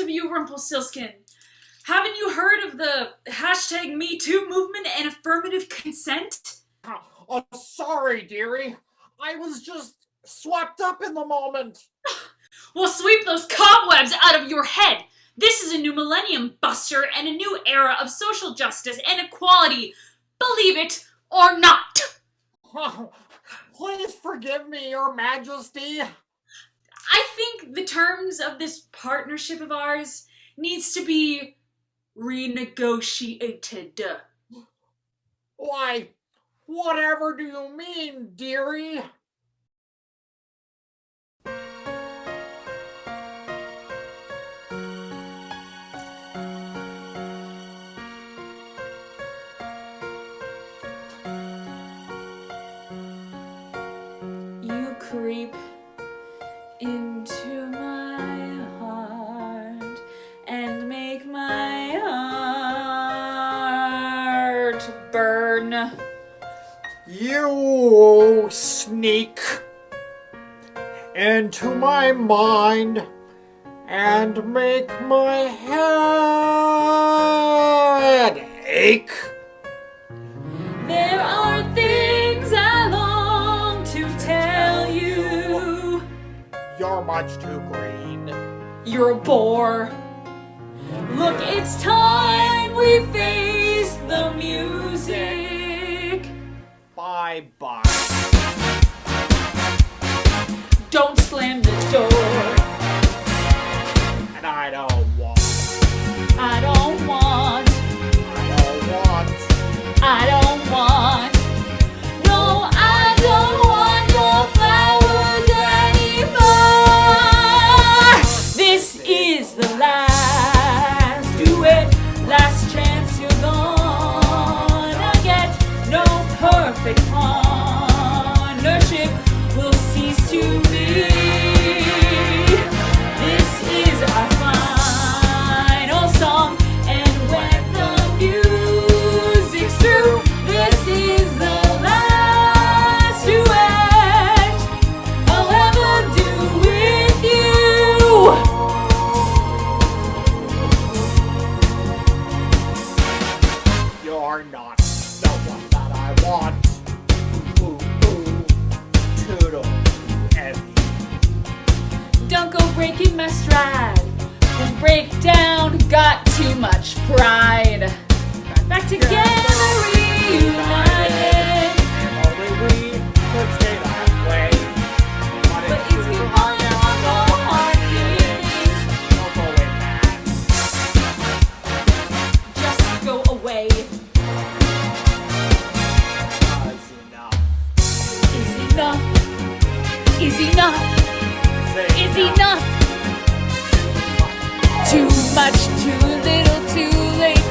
of you, Rumpelstiltskin. Haven't you heard of the hashtag #MeToo movement and affirmative consent? Oh, sorry, dearie. I was just swept up in the moment. Well, sweep those cobwebs out of your head. This is a new millennium, Buster, and a new era of social justice and equality. Believe it or not. Please forgive me, Your Majesty. I think the terms of this partnership of ours needs to be renegotiated. Why, whatever do you mean, dearie? You creep into my heart and make my heart burn. You sneak into my mind and make my head ache. There are things I long to tell you. You're much too green. You're a bore. Look, it's time we face the music. Bye-bye. Don't slam the door. And I don't want. I don't want. I don't want. No, I don't want your flowers anymore. This is the last duet, last chance you're gonna get. No perfect partnership will cease to be. This is our final song, and when the music's through, this is the last duet I'll ever do with you. You're not the one that I want. Ooh, ooh, toodle, Evie. Don't go breaking my stride. Won't break down, got too much pride. Back together, reunited. If only we could stay that way. But it's too hard to go heartbeats. Don't go in that. Just go away. That's enough. Is enough. Is enough. Say Is enough. Too much, too little, too late.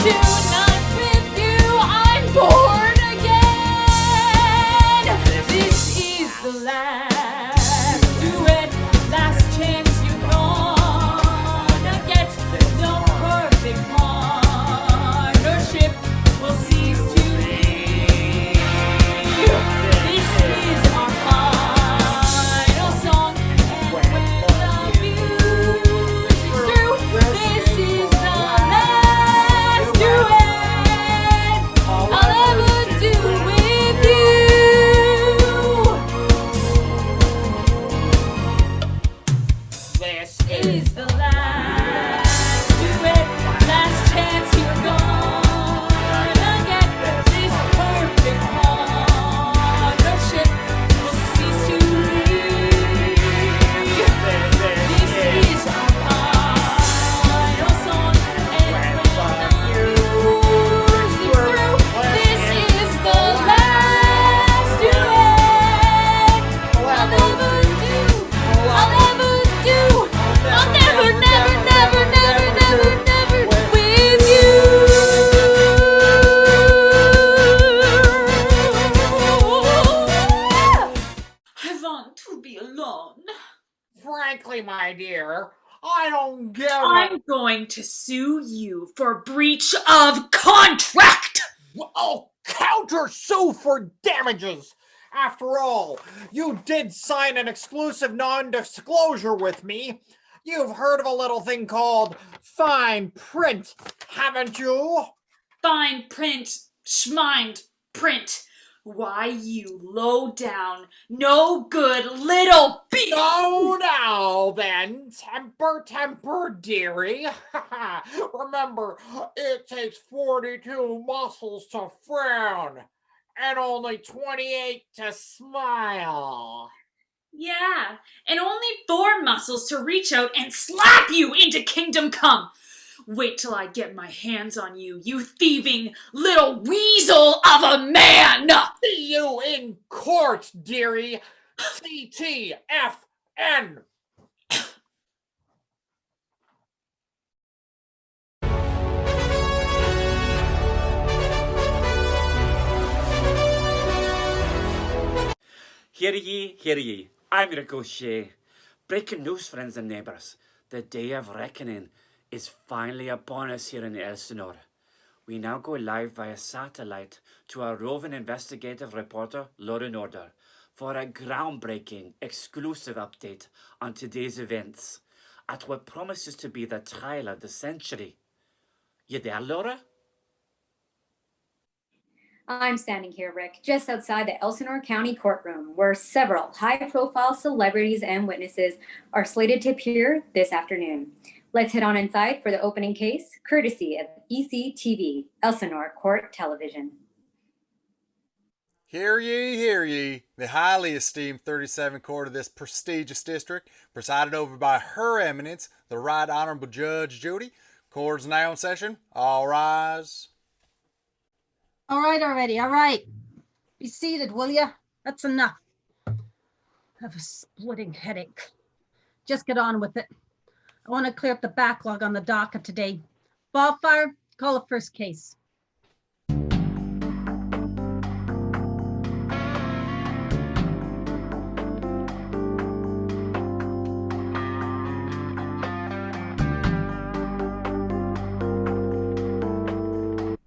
Tonight with you, I'm born again. This is the last duet, last chance you're gonna get. No perfect partnership will cease to be. This is our final song, and when the music's through, this is the last duet I'll ever do with you. this Is the last duet, last chance you're gonna get. This perfect partnership will cease to be. This is our final song, and when the music's through, this is the last duet I'll ever do. I'll never do. I'll never, never, never, never, never, never with you. I want to be alone. frankly, my dear, I don't give a... I'm going to sue you for breach of contract. Oh, counter sue for damages. After all, you did sign an exclusive non-disclosure with me. You've heard of a little thing called fine print, haven't you? Fine print, schmind print. Why, you low down, no good little beast! Oh, now then, temper, dearie. Remember, it takes 42 muscles to frown and only 28 to smile. Yeah, and only Thorne muscles to reach out and slap you into kingdom come. Wait till I get my hands on you, you thieving little weasel of a man! See you in court, dearie. TTFN. Hear ye, I'm Ricochet. Breaking news, friends and neighbours. The day of reckoning is finally upon us here in Elsinore. We now go live via satellite to our roving investigative reporter, Laura Norder, for a groundbreaking, exclusive update on today's events at what promises to be the trial of the century. You there, Laura? I'm standing here, Rick, just outside the Elsinore County courtroom, where several high-profile celebrities and witnesses are slated to appear this afternoon. Let's head on inside for the opening case, courtesy of ECTV, Elsinore Court Television. Hear ye, the highly esteemed 37th Court of this prestigious district, presided over by Her Eminence, the Right Honorable Judge Judy. Court's now in session. All rise. All right already, all right. Be seated, will you? That's enough. I have a splitting headache. Just get on with it. I want to clear up the backlog on the docket today. Ballfire, call the first case.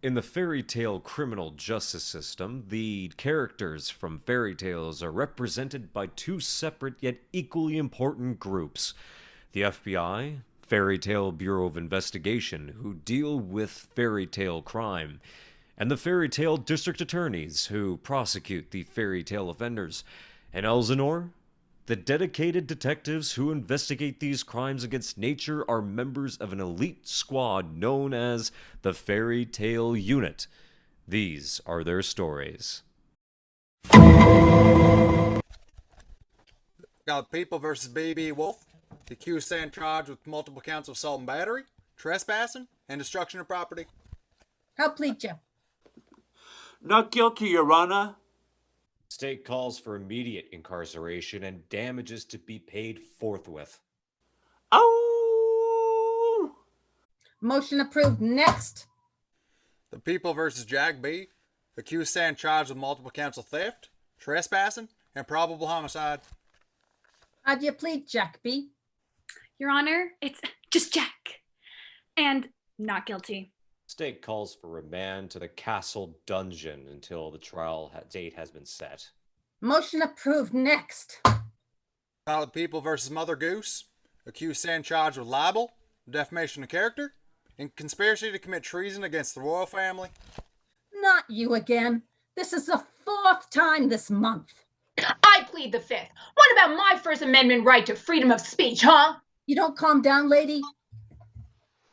In the fairy tale criminal justice system, the characters from fairy tales are represented by two separate yet equally important groups. The FBI, Fairy Tale Bureau of Investigation, who deal with fairy tale crime, and the fairy tale district attorneys, who prosecute the fairy tale offenders. In Elsinore, the dedicated detectives who investigate these crimes against nature are members of an elite squad known as the Fairy Tale Unit. These are their stories. Got People versus B.B. Wolf. The accused stand charged with multiple counts of assault and battery, trespassing, and destruction of property. How plead you? Not guilty, Your Honor. State calls for immediate incarceration and damages to be paid forthwith. Oh! Motion approved. Next. The People versus Jack B. The accused stand charged with multiple counts of theft, trespassing, and probable homicide. How do you plead, Jack B? Your Honor, it's just Jack. And not guilty. State calls for remand to the castle dungeon until the trial date has been set. Motion approved. Next. The People versus Mother Goose. Accused stand charged with libel, defamation of character, and conspiracy to commit treason against the royal family. Not you again. This is the fourth time this month. I plead the fifth. What about my First Amendment right to freedom of speech, huh? You don't calm down, lady?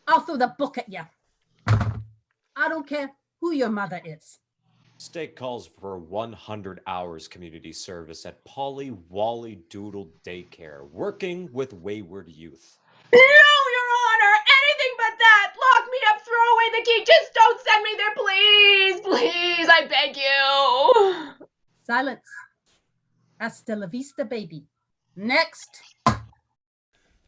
I'll throw the book at you. I don't care who your mother is. State calls for 100 hours community service at Polly Wally Doodle Daycare, working with wayward youth. No, Your Honor! Anything but that! Lock me up, throw away the key! Just don't send me there, please! Please, I beg you! Silence. Hasta la vista, baby. Next.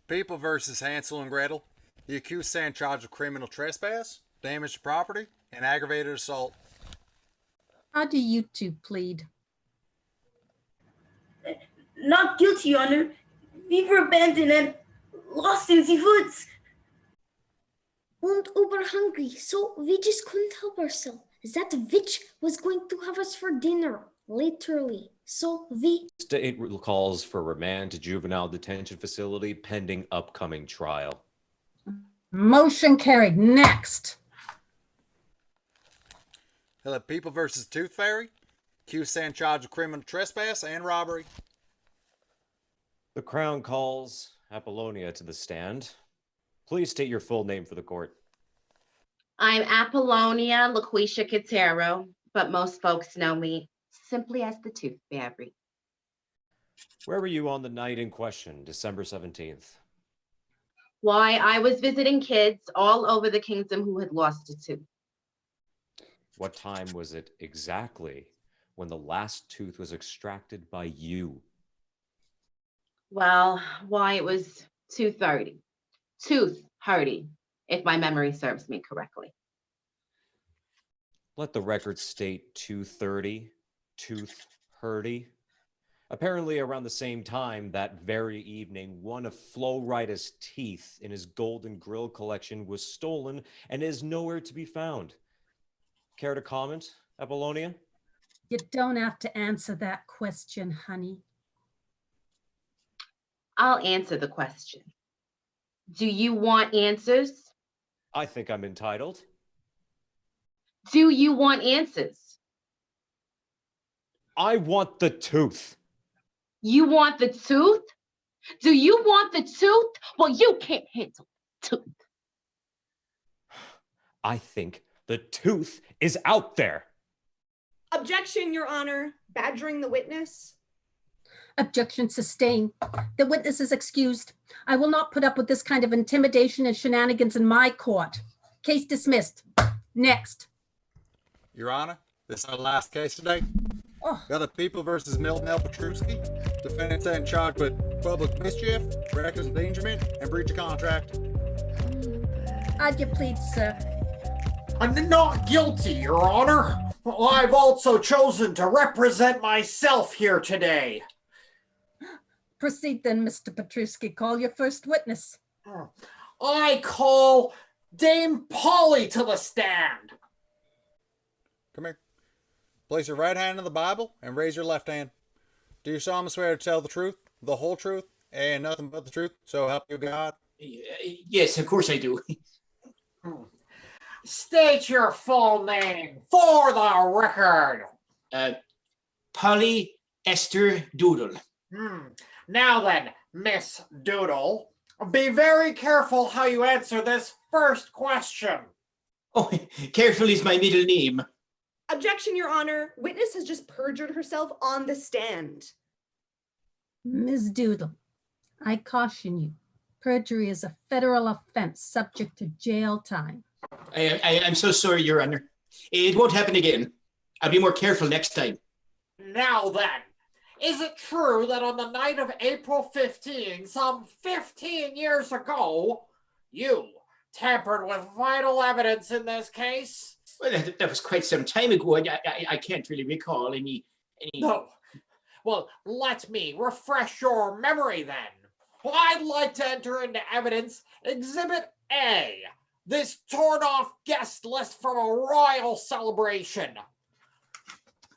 People versus Hansel and Gretel. The accused stand charged with criminal trespass, damage to property, and aggravated assault. How do you two plead? Not guilty, Your Honor. We were abandoned and lost in the woods. And uber hungry, so we just couldn't help ourselves. That witch was going to have us for dinner, literally. So we State calls for remand to juvenile detention facility pending upcoming trial. Motion carried. Next. Hello, People versus Tooth Fairy. Accused stand charged of criminal trespass and robbery. The Crown calls Apollonia to the stand. Please state your full name for the court. I'm Apollonia LaQuisha Quintero, but most folks know me simply as the Tooth Fairy. Where were you on the night in question, December 17th? Why, I was visiting kids all over the kingdom who had lost a tooth. What time was it exactly when the last tooth was extracted by you? Well, why, it was 2:30. Tooth hurty, if my memory serves me correctly. Let the record state 2:30, tooth hurty. Apparently around the same time that very evening, one of Flo Rida's teeth in his Golden Grill collection was stolen and is nowhere to be found. Care to comment, Apollonia? You don't have to answer that question, honey. I'll answer the question. Do you want answers? I think I'm entitled. Do you want answers? I want the tooth. You want the tooth? Do you want the tooth? Well, you can't handle the tooth. I think the tooth is out there. Objection, Your Honor. Badgering the witness. Objection sustained. The witness is excused. I will not put up with this kind of intimidation and shenanigans in my court. Case dismissed. Next. Your Honor, this is our last case today. Oh. Got the People versus Milton L. Petruski. Defendants in charge with public mischief, reckless endangerment, and breach of contract. How'd you plead, sir? I'm not guilty, Your Honor. I've also chosen to represent myself here today. Proceed then, Mr. Petruski. Call your first witness. I call Dame Polly to the stand. Come here. Place your right hand on the Bible and raise your left hand. Do you solemnly swear to tell the truth, the whole truth, and nothing but the truth, so help you God? Yes, of course I do. State your full name for the record. Polly Esther Doodle. Now then, Miss Doodle, be very careful how you answer this first question. Oh, careful is my middle name. Objection, Your Honor. Witness has just perjured herself on the stand. Ms. Doodle, I caution you. Perjury is a federal offense subject to jail time. I'm so sorry, Your Honor. It won't happen again. I'll be more careful next time. Now then, is it true that on the night of April 15, some 15 years ago, you tampered with vital evidence in this case? Well, that was quite some time ago. I can't really recall any... No. Well, let me refresh your memory then. I'd like to enter into evidence Exhibit A, this torn off guest list from a royal celebration.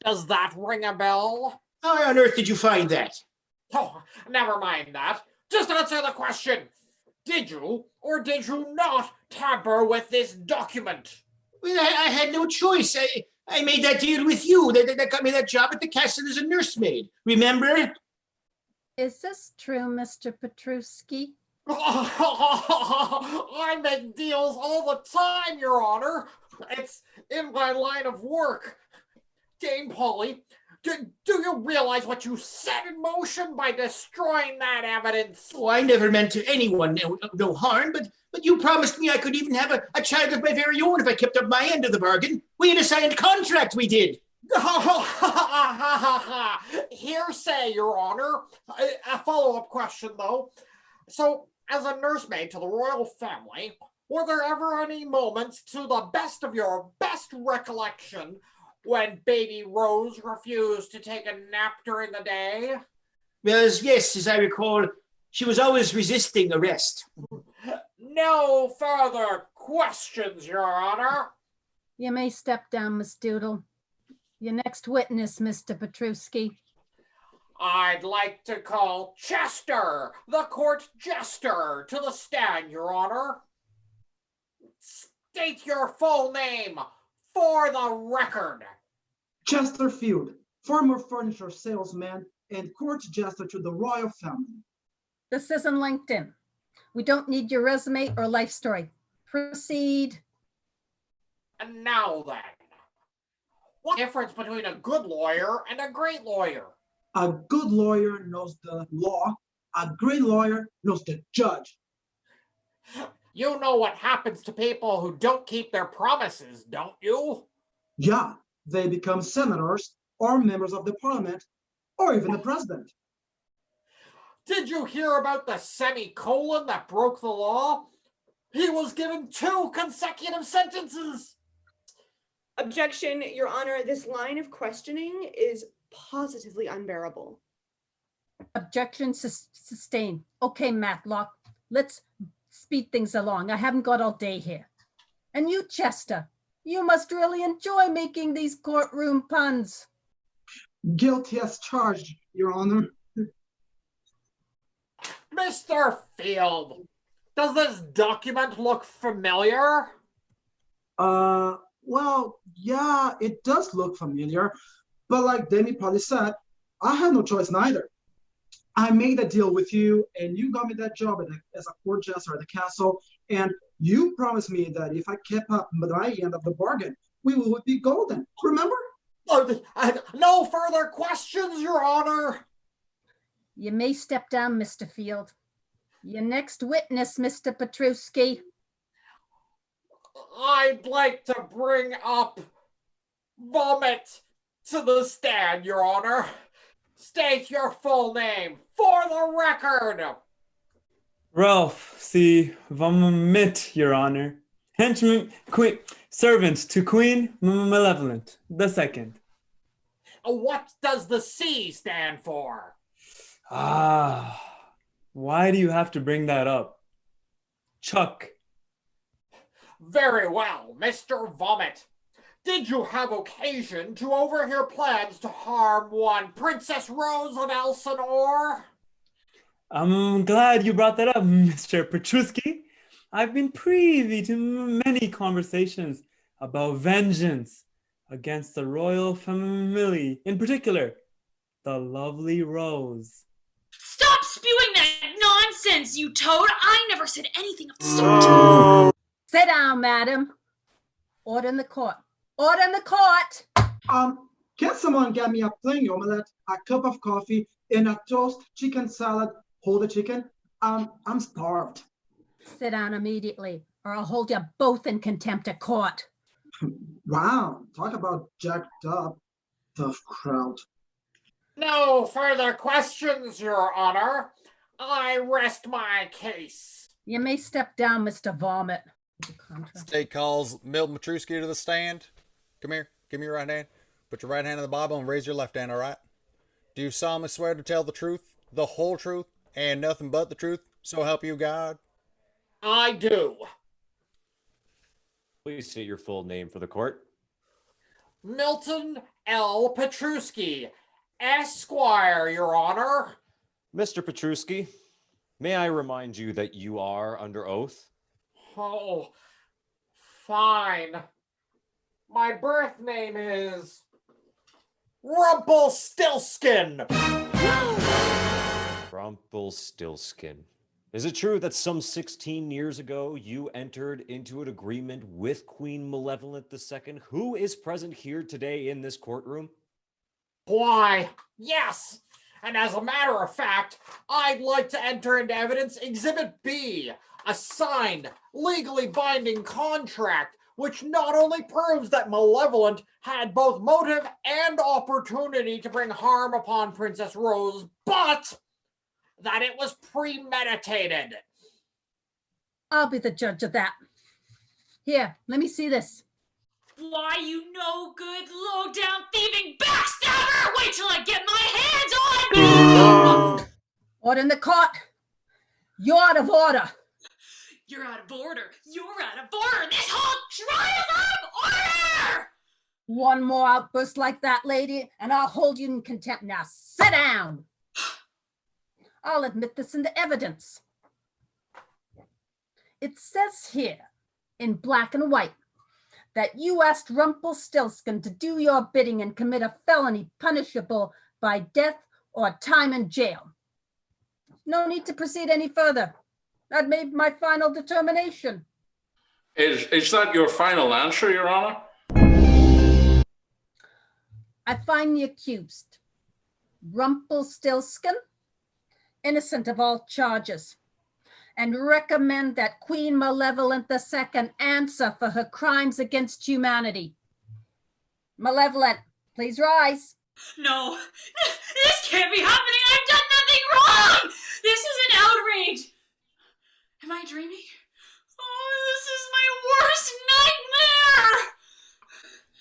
Does that ring a bell? How on earth did you find that? Oh, never mind that. Just answer the question. Did you or did you not tamper with this document? Well, I had no choice. I made that deal with you. That got me that job at the castle as a nursemaid. Remember? Is this true, Mr. Petruski? I make deals all the time, Your Honor. It's in my line of work. Dame Polly, do you realize what you set in motion by destroying that evidence? Oh, I never meant to anyone no harm, but you promised me I could even have a child of my very own if I kept up my end of the bargain. We had a signed contract, we did. Hearsay, Your Honor. A follow-up question, though. So, as a nursemaid to the royal family, were there ever any moments, to the best of your best recollection, when baby Rose refused to take a nap during the day? Well, yes, as I recall, she was always resisting arrest. No further questions, Your Honor. You may step down, Miss Doodle. Your next witness, Mr. Petruski. I'd like to call Chester, the court jester, to the stand, Your Honor. State your full name for the record. Chesterfield, former furniture salesman and court jester to the royal family. This isn't LinkedIn. We don't need your resume or life story. Proceed. And now then, what's the difference between a good lawyer and a great lawyer? A good lawyer knows the law. A great lawyer knows the judge. You know what happens to people who don't keep their promises, don't you? Yeah, they become senators or members of the parliament or even the president. Did you hear about the semicolon that broke the law? He was given 2 consecutive sentences. Objection, Your Honor. This line of questioning is positively unbearable. Objection sustained. Okay, Matlock, let's speed things along. I haven't got all day here. And you, Chester, you must really enjoy making these courtroom puns. Guilty as charged, Your Honor. Mr. Field, does this document look familiar? Well, yeah, it does look familiar, but like Demi probably said, I had no choice neither. I made a deal with you, and you got me that job as a court jester at the castle, and you promised me that if I kept up my end of the bargain, we would be golden. Remember? No further questions, Your Honor. You may step down, Mr. Field. Your next witness, Mr. Petruski. I'd like to bring up Vomit to the stand, Your Honor. State your full name for the record. Ralph C. Vomit, Your Honor. Henchman, servant to Queen Malevolent II. What does the C stand for? Why do you have to bring that up? Chuck. Very well, Mr. Vomit. Did you have occasion to overhear plans to harm one Princess Rose of Elsinore? I'm glad you brought that up, Mr. Petruski. I've been privy to many conversations about vengeance against the royal family, in particular, the lovely Rose. Stop spewing that nonsense, you toad! I never said anything of the sort. Sit down, madam. Order in the court. Order in the court! Can someone get me a plain omelette, a cup of coffee, and a toast chicken salad? Hold the chicken. I'm starved. Sit down immediately, or I'll hold you both in contempt of court. Wow, talk about jacked up. Tough crowd. No further questions, Your Honor. I rest my case. You may step down, Mr. Vomit. State calls Milton Petruski to the stand. Come here. Give me your right hand. Put your right hand on the Bible and raise your left hand, all right? Do you solemnly swear to tell the truth, the whole truth, and nothing but the truth, so help you God? I do. Please state your full name for the court. Milton L. Petruski, Esquire, Your Honor. Mr. Petruski, may I remind you that you are under oath? Oh, fine. My birth name is Rumpelstiltskin. Rumpelstiltskin. Is it true that some 16 years ago you entered into an agreement with Queen Malevolent II, who is present here today in this courtroom? Why, yes. And as a matter of fact, I'd like to enter into evidence Exhibit B, a signed, legally binding contract which not only proves that Malevolent had both motive and opportunity to bring harm upon Princess Rose, but that it was premeditated. I'll be the judge of that. Here, let me see this. Why, you no good, low down thieving backstabber! Wait till I get my hands on you! Order in the court. You're out of order. You're out of order. You're out of order. This whole trial's out of order! One more outburst like that, lady, and I'll hold you in contempt. Now sit down. I'll admit this into evidence. It says here, in black and white, that you asked Rumpelstiltskin to do your bidding and commit a felony punishable by death or time in jail. No need to proceed any further. I've made my final determination. Is that your final answer, Your Honor? I find the accused, Rumpelstiltskin, innocent of all charges, and recommend that Queen Malevolent II answer for her crimes against humanity. Malevolent, please rise. No, this can't be happening. I've done nothing wrong. This is an outrage. Am I dreaming? Oh, this is my worst nightmare.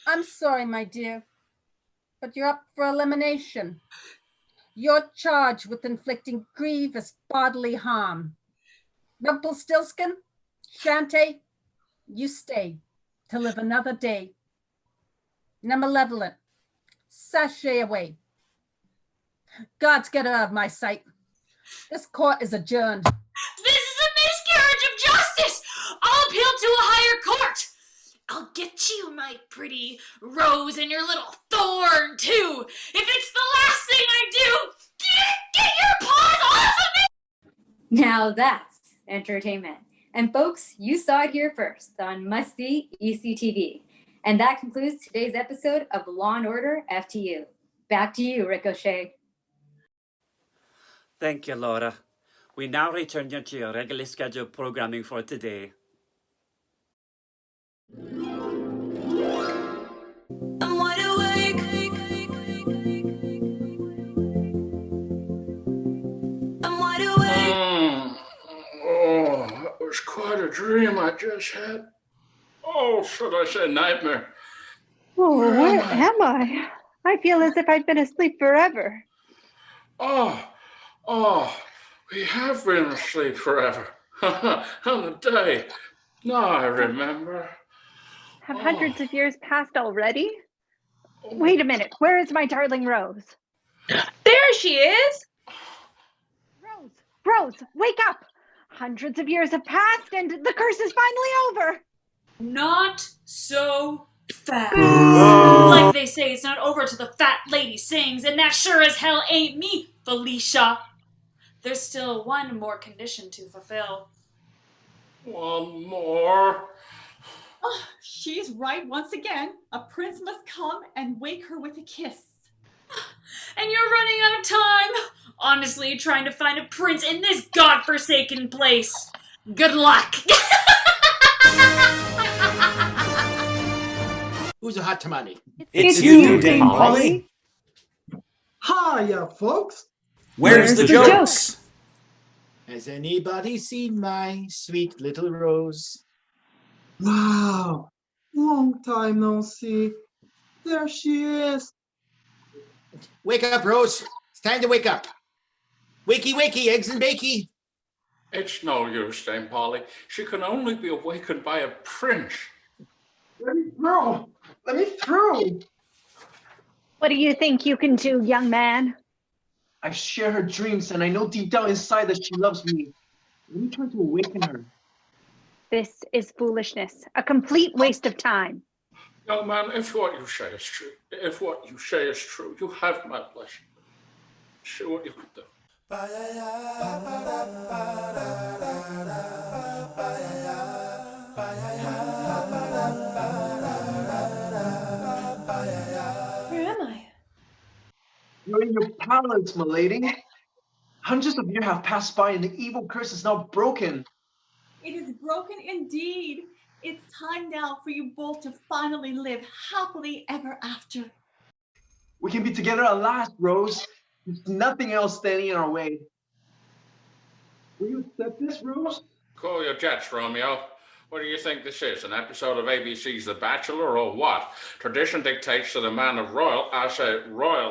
I'm sorry, my dear, but you're up for elimination. You're charged with inflicting grievous bodily harm. Rumpelstiltskin, Shantae, you stay to live another day. Now, Malevolent, sashay away. Gods, get her out of my sight. This court is adjourned. This is a miscarriage of justice. I'll appeal to a higher court. I'll get you, my pretty Rose, and your little Thorne, too. If it's the last thing I do, get your paws off of me! Now that's entertainment. And folks, you saw it here first on Must See ECTV. And that concludes today's episode of Law & Order FTU. Back to you, Ricochet. Thank you, Laura. We now return you to your regularly scheduled programming for today. I'm wide awake. I'm wide awake. Oh, that was quite a dream I just had. Oh, should I say nightmare? Oh, where am I? I feel as if I've been asleep forever. Oh, we have been asleep forever. On the day. Now I remember. Have hundreds of years passed already? Wait a minute, where is my darling Rose? There she is! Rose, wake up! Hundreds of years have passed and the curse is finally over! Not so fast. Like they say, it's not over till the fat lady sings, and that sure as hell ain't me, Felicia. There's still one more condition to fulfill. One more. Oh, she's right once again. A prince must come and wake her with a kiss. And you're running out of time. Honestly, trying to find a prince in this godforsaken place. Good luck. Who's a hot tamale? It's you, Dame Polly. Hiya, folks. Where's the jokes? Has anybody seen my sweet little Rose? Wow, long time no see. There she is. Wake up, Rose. It's time to wake up. Wakey, wakey, eggs and bakey. It's no use, Dame Polly. She can only be awakened by a prince. Let me through. Let me through. What do you think you can do, young man? I share her dreams, and I know deep down inside that she loves me. Let me try to awaken her. This is foolishness, a complete waste of time. Young man, if what you say is true, you have my blessing. See what you can do. Where am I? You're in your palace, milady. Hundreds of years have passed by, and the evil curse is now broken. It is broken indeed. It's time now for you both to finally live happily ever after. We can be together at last, Rose. There's nothing else standing in our way. Will you accept this, Rose? Call your jets, Romeo. What do you think this is? An episode of ABC's The Bachelor or what? Tradition dictates that a man of royal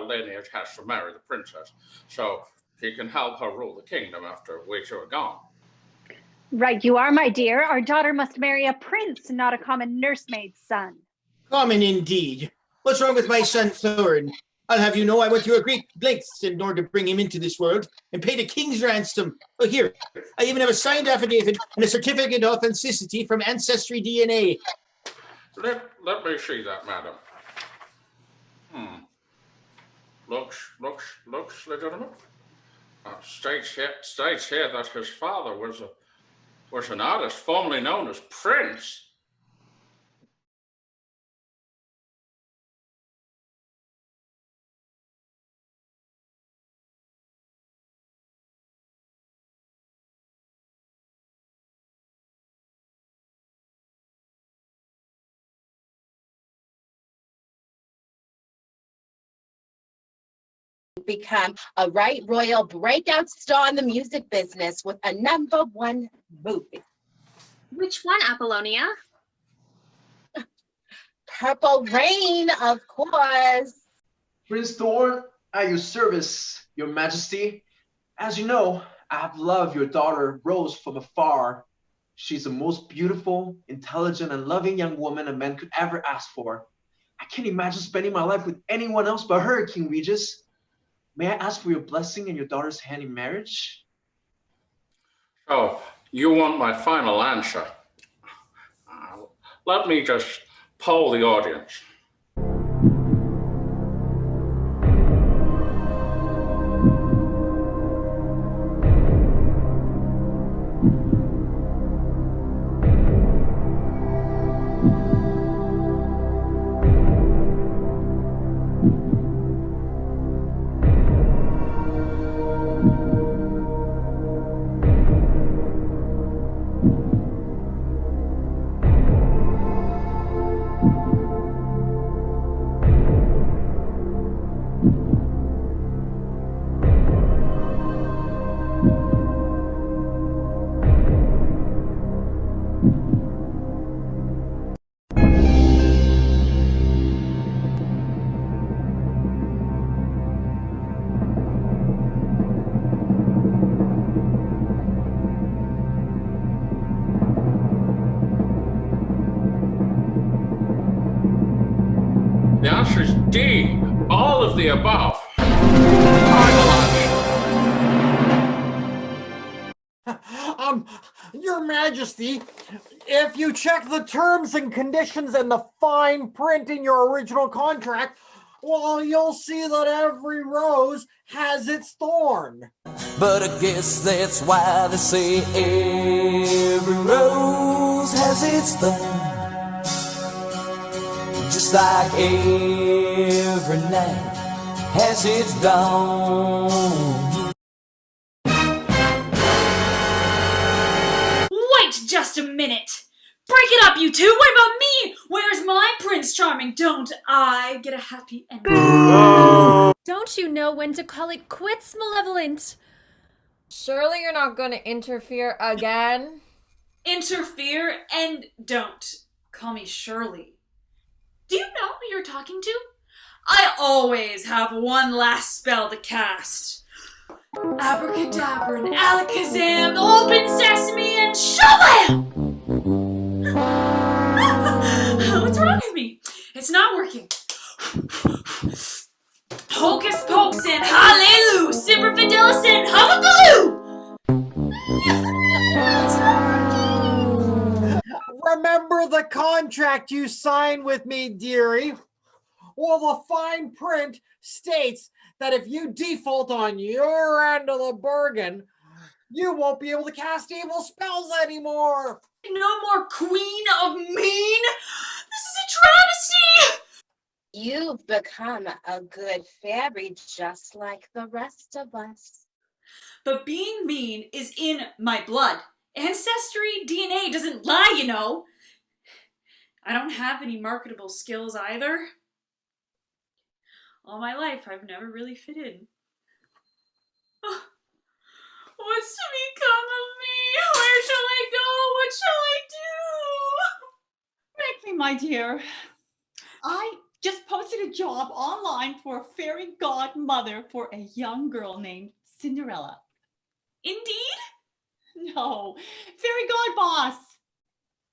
lineage has to marry the princess, so he can help her rule the kingdom after we two are gone. Right you are, my dear. Our daughter must marry a prince, not a common nursemaid's son. Common indeed. What's wrong with my son Thorne? I'll have you know I went through a great lengths in order to bring him into this world and paid a king's ransom. Oh, here, I even have a signed affidavit and a certificate of authenticity from Ancestry DNA. Let me see that, madam. Looks legitimate. States here that his father was an artist formerly known as Prince. Become a right royal breakout star in the music business with a #1 movie. Which one, Apollonia? Purple Rain, of course. Prince Thorne, at your service, your majesty. As you know, I have loved your daughter Rose from afar. She's the most beautiful, intelligent, and loving young woman a man could ever ask for. I can't imagine spending my life with anyone else but her, King Regis. May I ask for your blessing and your daughter's hand in marriage? Oh, you want my final answer? Let me just poll the audience. The answer is D, all of the above. Your Majesty, if you check the terms and conditions and the fine print in your original contract, well, you'll see that every rose has its thorn. But I guess that's why they say every rose has its thorn. Just like every night has its dawn. Wait just a minute! Break it up, you two! What about me? Where's my Prince Charming? Don't I get a happy ending? Don't you know when to call it quits, Malevolent? Surely you're not going to interfere again? Interfere and don't. Call me Shirley. Do you know who you're talking to? I always have one last spell to cast. Abracadabra and alakazam, open sesame and shablam! What's wrong with me? It's not working. Hocus pocus and hallelujah, Simper fidelis and hullabaloo! Remember the contract you signed with me, dearie? Well, the fine print states that if you default on your end of the bargain, you won't be able to cast evil spells anymore. No more Queen of Mean? This is a travesty! You've become a good fairy just like the rest of us. But being mean is in my blood. Ancestry DNA doesn't lie, you know. I don't have any marketable skills either. All my life, I've never really fit in. What's to become of me? Where shall I go? What shall I do? Frankly, my dear, I just posted a job online for a fairy godmother for a young girl named Cinderella. Indeed? No, fairy god boss.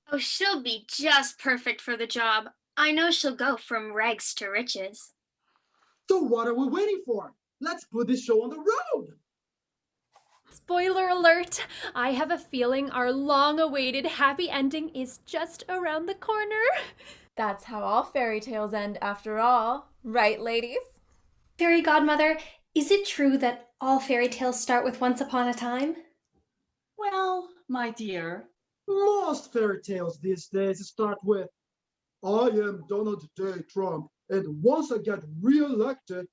Oh, she'll be just perfect for the job. I know she'll go from rags to riches. So what are we waiting for? Let's put this show on the road. Spoiler alert! I have a feeling our long-awaited happy ending is just around the corner. That's how all fairy tales end after all. Right, ladies? Fairy godmother, is it true that all fairy tales start with once upon a time? Well, my dear. Most fairy tales these days start with, I am Donald J. Trump, and once I get re-elected...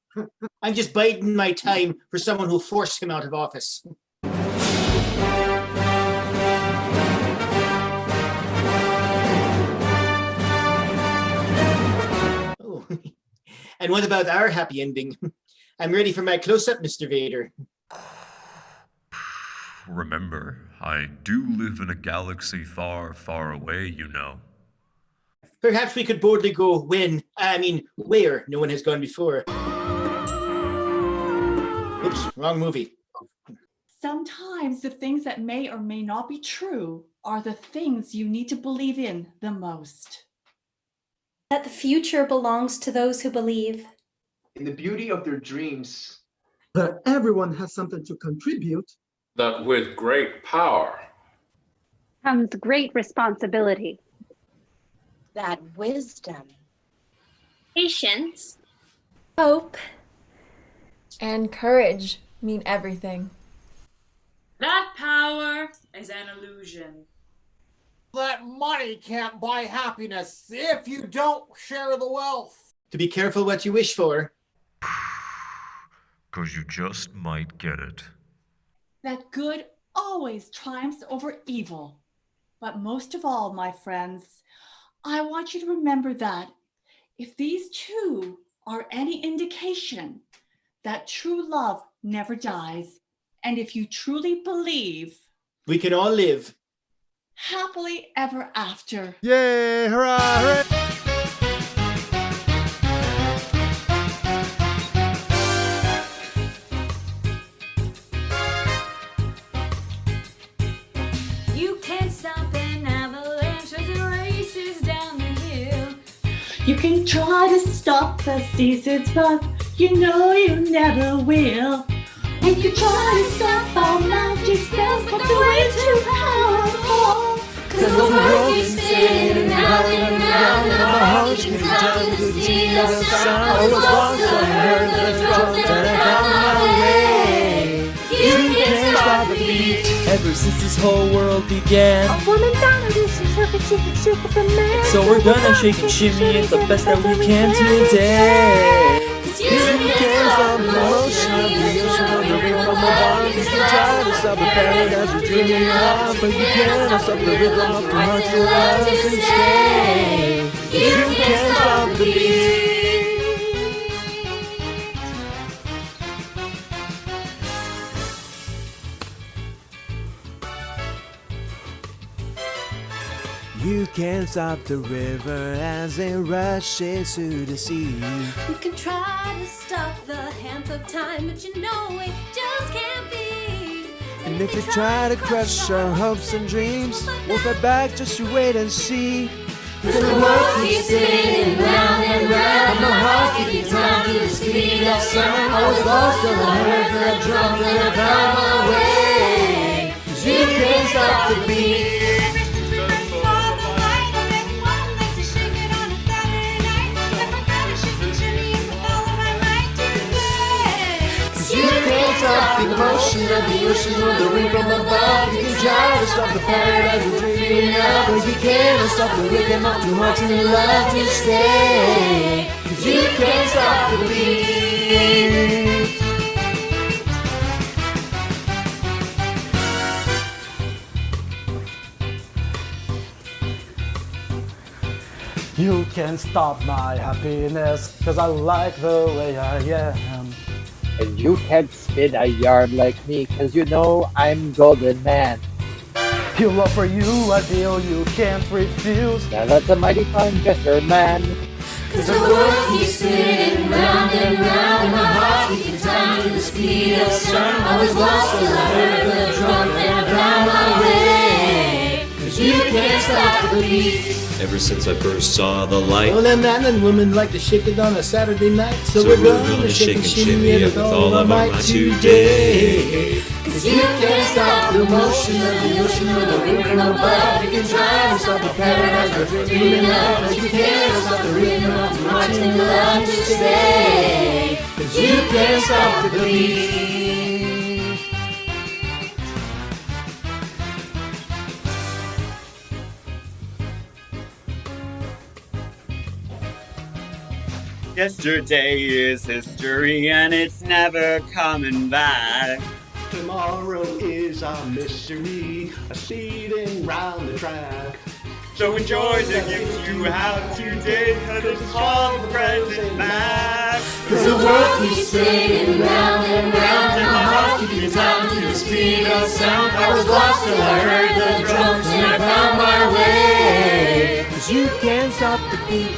I'm just biding my time for someone who'll force him out of office. Oh. And what about our happy ending? I'm ready for my close-up, Mr. Vader. Remember, I do live in a galaxy far, far away, you know. Perhaps we could boldly go where no one has gone before. Oops, wrong movie. Sometimes the things that may or may not be true are the things you need to believe in the most. That the future belongs to those who believe. In the beauty of their dreams. That everyone has something to contribute. That with great power comes great responsibility. That wisdom, Patience, hope, and courage mean everything. That power is an illusion. That money can't buy happiness if you don't share the wealth. To be careful what you wish for. 'Cause you just might get it. That good always triumphs over evil. But most of all, my friends, I want you to remember that if these two are any indication, that true love never dies. And if you truly believe, we can all live happily ever after. Yay, hurrah, hooray! You can't stop an avalanche as it races down the hill. You can try to stop the seasons, but you know you never will. And you try to stop all magic spells, but they're way too powerful. 'Cause the world keeps spinning round and round, and my heart keeps pounding to the speed of sound. I was lost, I heard the drums, and I found my way. You can't stop the beat. Ever since this whole world began, A woman down and this is perfect, Superman. so we're gonna shake and shimmy it the best that we can today. You can't stop the motion of the ocean of the rhythm of my heart. You can try to stop the paradise we're dreaming of, but you can't stop the rhythm of the heart to rise and stay. You can't stop the beat. You can't stop the river as it rushes to the sea. You can try to stop the hands of time, but you know it just can't be. And if you try to crush our hopes and dreams, we'll fight back, just you wait and see. 'Cause the world keeps spinning round and round, and my heart keeps time to the speed of sound. I was lost till I heard the drum, and I found my way. 'Cause you can't stop the beat. You can't stop the motion of the ocean or the ring from above. You can try to stop the paradise we're dreaming of, but you can't stop the rhythm of two hearts and love to stay. 'Cause you can't stop the beat. You can't stop my happiness, 'cause I like the way I am. And you can't spin a yarn like me, 'cause you know I'm golden man. He'll offer you a deal you can't refuse. Now that's a mighty fine gesture, man. 'Cause the world keeps spinning round and round, and my heart keeps time to the speed of sound. I was lost till I heard the drum, and I found my way. 'Cause you can't stop the beat. ever since I first saw the light. Well, then man and woman like to shake it on a Saturday night, so, So we're we're gonna gonna shake and shimmy it with all of our might today. Cause you can't stop the motion of the ocean or the river above. You can try to stop the paradise we're dreaming of, but you can't stop the rhythm of marching love to stay. Cause you can't stop the beat. Yesterday is history and it's never coming back. Tomorrow is a mystery, a speeding round the track. So enjoy the gifts you have today, cause it's called the present Mac. Cause the world keeps spinning round and round, and my heart keeps time to the speed of sound. I was lost till I heard the drums and I found my way. Cause you can't stop the beat.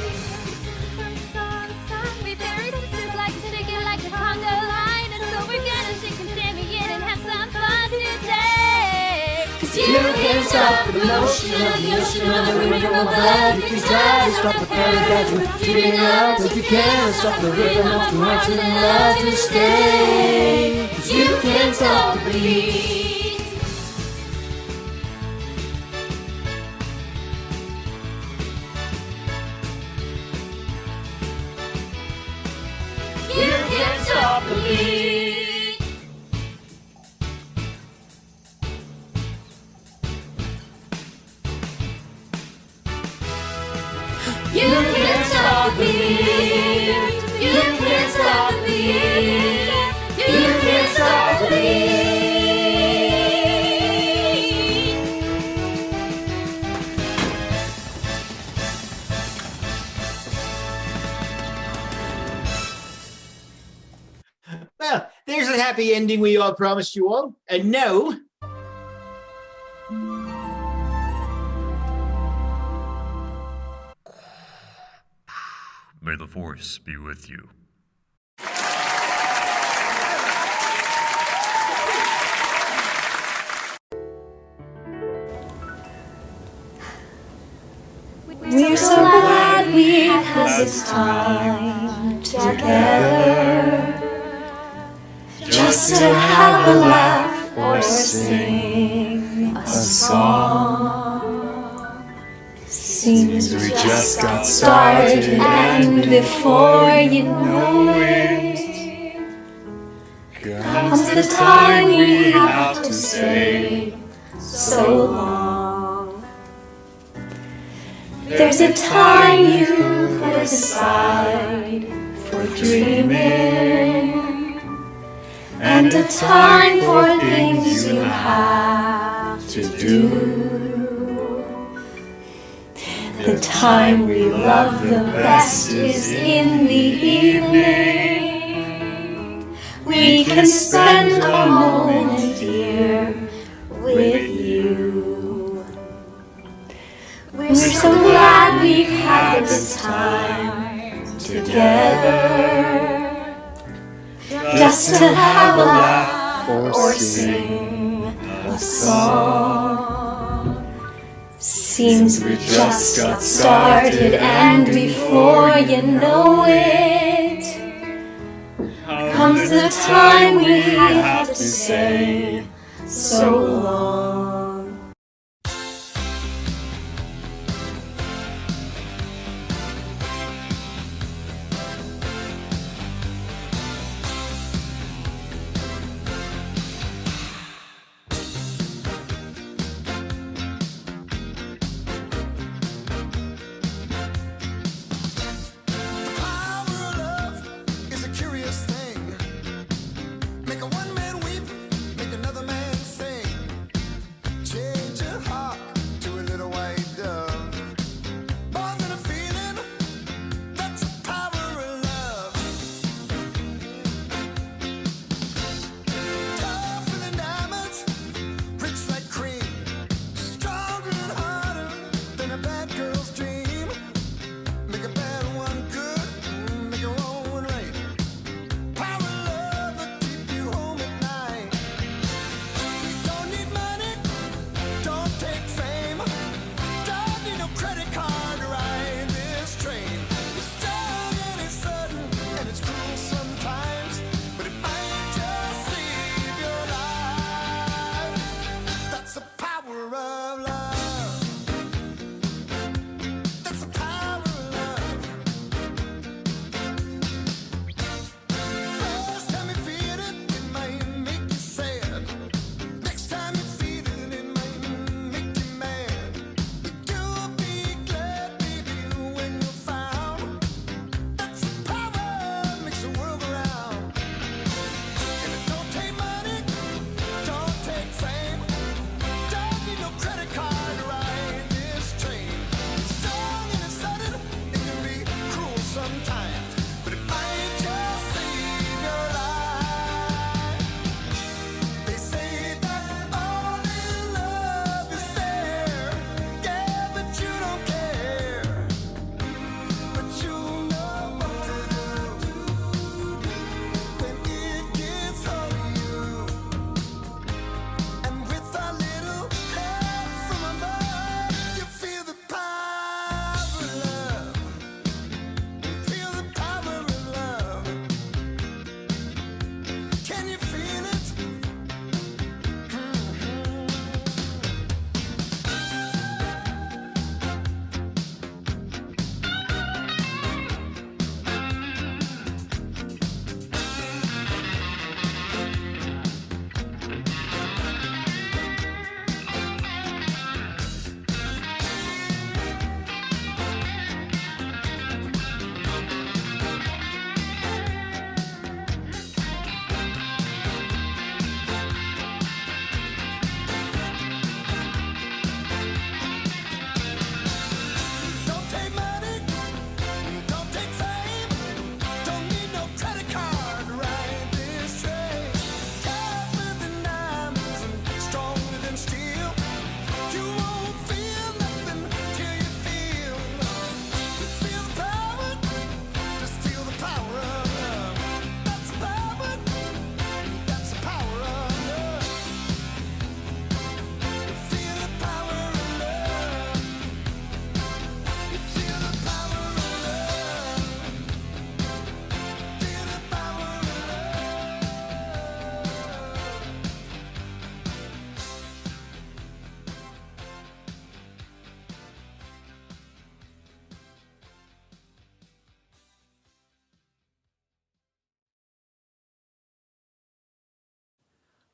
You can't stop the motion of the ocean or the river above. You can try to stop the paradise we're dreaming of, but you can't stop the rhythm of the hearts and love to stay. 'Cause you can't stop the beat. You can't stop the beat. You can't stop the beat. You can't stop the beat. You can't stop the beat. Well, there's a happy ending we all promised you all. And now, May the force be with you. We're so glad we had this time together, just to have a laugh or sing a song. Seems we just got started, and before you know it, comes the time we have to say so long. There's a time you put aside for dreaming, and a time for things you have to do. The time we love the best is in the evening. We can spend a moment here with you. We're so glad we've had this time together, just to have a laugh or sing a song. Seems we just got started, and before you know it, comes the time we have to say so long.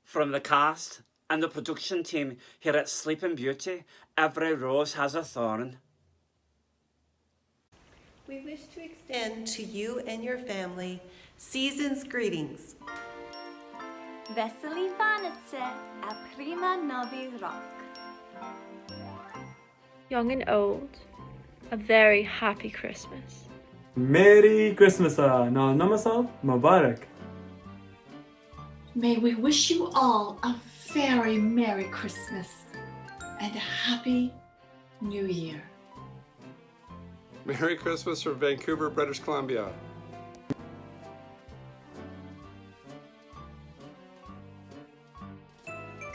From the cast and the production team here at Sleeping Beauty, every rose has a thorn. We wish to extend to you and your family season's greetings. Veseli Vánoce a prima Nový rok. Young and old, a very happy Christmas. Merry Christmas, na namasal Mubarak. May we wish you all a very Merry Christmas and a Happy New Year. Merry Christmas from Vancouver, British Columbia.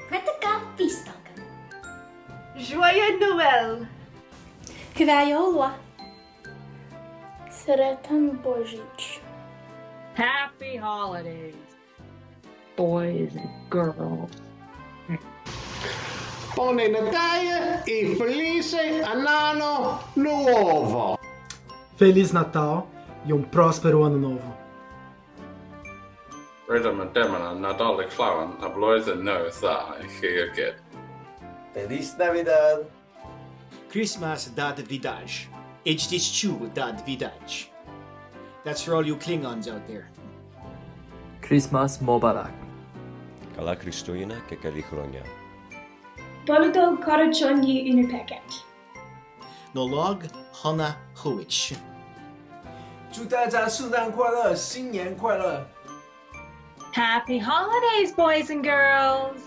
Pretaka feestdagen. Joyeux Noël! Hyvää joulua! Sretan Božić. Happy holidays, boys and girls. Buon Natale e felice anno nuovo. Feliz Natal e próspero ano novo. Rydym y demon a Nadolig llawn a blwyddyn newydd dda I chi y gyd. Feliz Navidad. Christmas dad vidaj. Hdischu dad vidaj. That's for all you Klingons out there. Christmas Mubarak. Καλά Χριστούγεννα και καλή χρονιά. Boludo Korachonyi Unipeket. Nolog Hana Huich. 祝大家圣诞快乐，新年快乐！ Happy holidays, boys and girls!